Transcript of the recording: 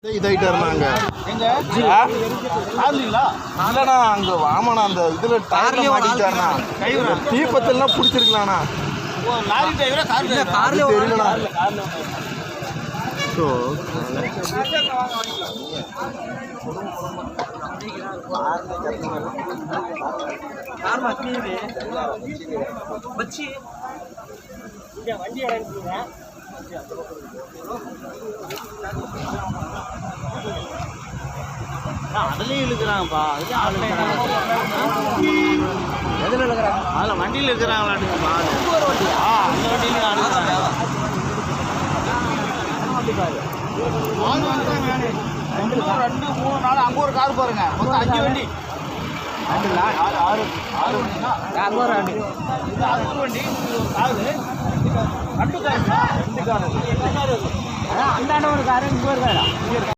இதாயிட்டாருனாங்க இல்லண்ணா அங்க வாமண்ணா அந்த இதுல டயர்ல மாட்டிட்டாருண்ணா தீபத்தெல்லாம் பிடிச்சிருக்கலாண்ணா தெரியலண்ணா வண்டி அதுலயும் இழுக்கிறாங்கப்பா எதுல இழுக்கிறாங்க அதில் வண்டியில் இருக்கிறாங்களாட்டுங்கப்பா அந்த வண்டியிலையும் அழுகிறாங்க ரெண்டு 3 4 அங்கே ஒரு கார் பாருங்க மொத்தம் 5 வண்டி ஆறு வண்டினா அங்கே ஒரு வண்டி இது அது ஒரு வண்டி காரு 2 காரு 2 காரு அந்தாண்ட ஒரு காரு இங்கே ஒரு காரா